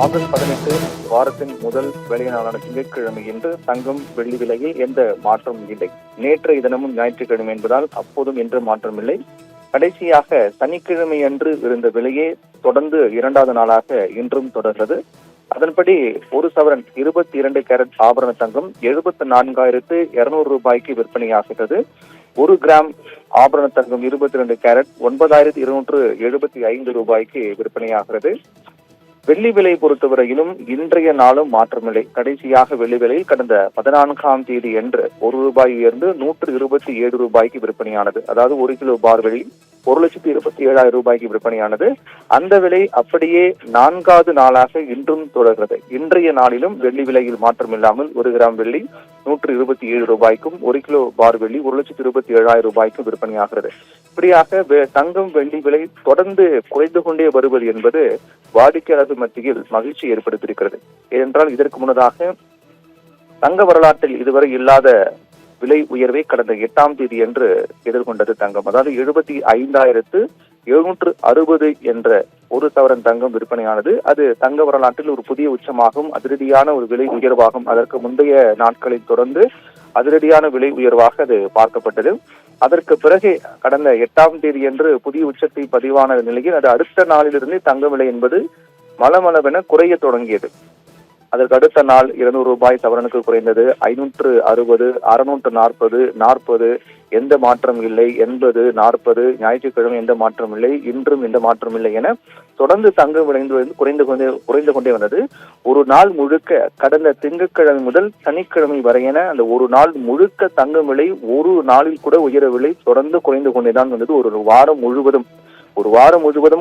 August 18 வாரத்தின் முதல் வேலை நாளான திங்கட்கிழமை இன்று தங்கம் வெள்ளி விலையில் எந்த மாற்றமும் இல்லை. நேற்றைய தினமும் ஞாயிற்றுக்கிழமை என்பதால் அப்போதும் எந்த மாற்றமில்லை. கடைசியாக சனிக்கிழமை அன்று இருந்த விலையே தொடர்ந்து இரண்டாவது நாளாக இன்றும் தொடர்கிறது. அதன்படி ஒரு சவரன் 22 கேரட் ஆபரண தங்கம் 74,200 ரூபாய்க்கு விற்பனையாகிறது. 1 கிராம் ஆபரண தங்கம் 22 கேரட் 9,275 ரூபாய்க்கு விற்பனையாகிறது. வெள்ளி விலை பொறுத்தவரையிலும் இன்றைய நாளும் மாற்றமில்லை. கடைசியாக வெள்ளி விலையில் கடந்த 14ஆம் தேதி என்று 1 ரூபாய் உயர்ந்து 127 ரூபாய்க்கு விற்பனையானது. அதாவது 1 கிலோ பார் வெள்ளி 1,27,000 ரூபாய்க்கு விற்பனையானது. அந்த விலை அப்படியே 4வது நாளாக இன்றும் தொடர்கிறது. இன்றைய நாளிலும் வெள்ளி விலையில் மாற்றம் இல்லாமல் 1 கிராம் வெள்ளி 127 ரூபாய்க்கும் 1 கிலோ பார் வெள்ளி 1,27,000 ரூபாய்க்கும் விற்பனையாகிறது. இப்படியாக தங்கம் வெள்ளி விலை தொடர்ந்து குறைந்து கொண்டே வருவது என்பது வாடிக்கையாளர்கள் மத்தியில் மகிழ்ச்சி ஏற்படுத்தியிருக்கிறது. ஏனென்றால் இதற்கு முன்னதாக தங்க வரலாற்றில் இதுவரை இல்லாத விலை உயர்வை கடந்த 8ஆம் தேதி என்று எதிர்கொண்டது தங்கம். அதாவது 75,760 என்ற 1 சவரன் தங்கம் விற்பனையானது. அது தங்க வரலாற்றில் ஒரு புதிய உச்சமாகும், அதிரடியான ஒரு விலை உயர்வாகும். அதற்கு முந்தைய நாட்களில் தொடர்ந்து அதிரடியான விலை உயர்வாக அது பார்க்கப்பட்டது. அதற்கு பிறகு கடந்த 8ஆம் தேதி என்று புதிய உச்சத்தை பதிவான நிலையில் அது அடுத்த நாளிலிருந்து தங்க விலை என்பது மளமளவென குறைய தொடங்கியது. அதற்கு அடுத்த நாள் 200 ரூபாய் சவரனுக்கு குறைந்தது. 560, 640, 40, எந்த மாற்றம் இல்லை. 80, 40, ஞாயிற்றுக்கிழமை எந்த மாற்றம் இல்லை. இன்றும் எந்த மாற்றம் இல்லை என தொடர்ந்து தங்கம் விளைந்து குறைந்து கொண்டே வந்தது. ஒரு நாள் முழுக்க கடந்த திங்கட்கிழமை முதல் சனிக்கிழமை வரை என அந்த ஒரு நாள் முழுக்க தங்கம் விலை ஒரு நாளில் கூட உயரவில்லை. தொடர்ந்து குறைந்து கொண்டேதான் வந்தது. ஒரு வாரம் முழுவதும்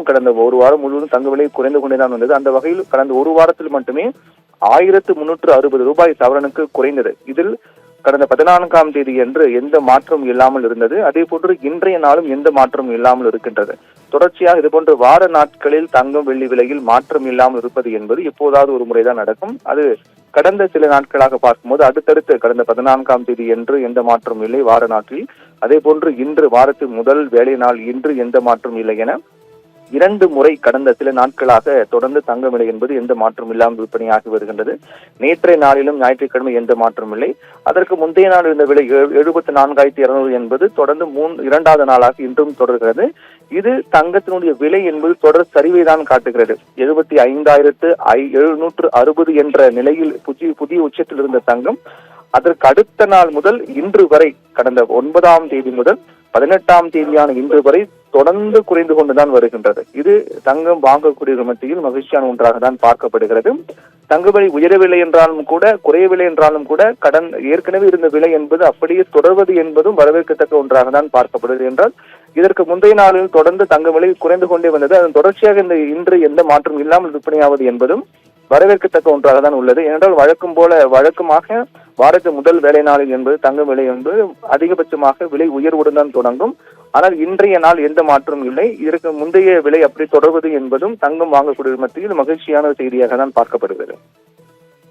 கடந்த ஒரு வாரம் முழுவதும் தங்க விலை குறைந்து கொண்டேதான் வந்தது. அந்த வகையில் கடந்த ஒரு வாரத்தில் மட்டுமே 1,360 ரூபாய் சவரனுக்கு குறைந்தது. இதில் கடந்த 14ஆம் தேதி என்று எந்த மாற்றமும் இல்லாமல் இருந்தது. அதே போன்று இன்றைய நாளும் எந்த மாற்றமும் இல்லாமல் இருக்கின்றது. தொடர்ச்சியாக இதுபோன்ற வார நாட்களில் தங்கம் வெள்ளி விலையில் மாற்றம் இல்லாமல் இருப்பது என்பது எப்போதாவது ஒரு முறைதான் நடக்கும். அது கடந்த சில நாட்களாக பார்க்கும்போது அடுத்தடுத்து கடந்த 14ஆம் தேதி என்று எந்த மாற்றமும் இல்லை வார நாட்டில். அதே போன்று இன்று வாரத்தின் முதல் வேலை நாள் இன்று எந்த மாற்றம் இல்லை என 2 முறை கடந்த சில நாட்களாக தொடர்ந்து தங்க விலை என்பது எந்த மாற்றம் இல்லாமல் விற்பனையாகி வருகின்றது. நேற்றைய நாளிலும் ஞாயிற்றுக்கிழமை எந்த மாற்றம் இல்லை. அதற்கு முந்தைய நாள் இருந்த விலை 74,200 என்பது தொடர்ந்து 2வது நாளாக இன்றும் தொடர்கிறது. இது தங்கத்தினுடைய விலை என்பது தொடர் சரிவை தான் காட்டுகிறது. 75,760 என்ற நிலையில் புதிய உச்சத்தில் இருந்த தங்கம் அதற்கு அடுத்த நாள் முதல் இன்று வரை கடந்த 9ஆம் தேதி முதல் 18ஆம் தேதியான இன்று வரை தொடர்ந்து குறைந்து கொண்டுதான் வருகின்றது. இது தங்கம் வாங்கக்கூடிய மத்தியில் மகிழ்ச்சியான ஒன்றாக தான் பார்க்கப்படுகிறது. தங்க விலை உயரவில்லை என்றாலும் கூட குறையவில்லை என்றாலும் கூட ஏற்கனவே இருந்த விலை என்பது அப்படியே தொடர்வது என்பதும் வரவேற்கத்தக்க ஒன்றாக தான் பார்க்கப்படுகிறது. என்றால் இதற்கு முந்தைய நாளில் தொடர்ந்து தங்க விலை குறைந்து கொண்டே வந்தது. அதன் தொடர்ச்சியாக இன்று எந்த மாற்றம் இல்லாமல் விற்பனையாவது என்பதும் வரவேற்கத்தக்க ஒன்றாக தான் உள்ளது. ஏனென்றால் வழக்கமாக வாரத்தின் முதல் வேலை நாளில் என்பது தங்க விலை என்பது அதிகபட்சமாக விலை உயர்வுடன் தான் தொடங்கும். ஆனால் இன்றைய நாள் எந்த மாற்றமும் இல்லை. இதற்கு முந்தைய விலை அப்படி தொடர்வது என்பதும் தங்கம் வாங்கக்கூடிய மத்தியில் மகிழ்ச்சியான செய்தியாக தான் பார்க்கப்படுகிறது.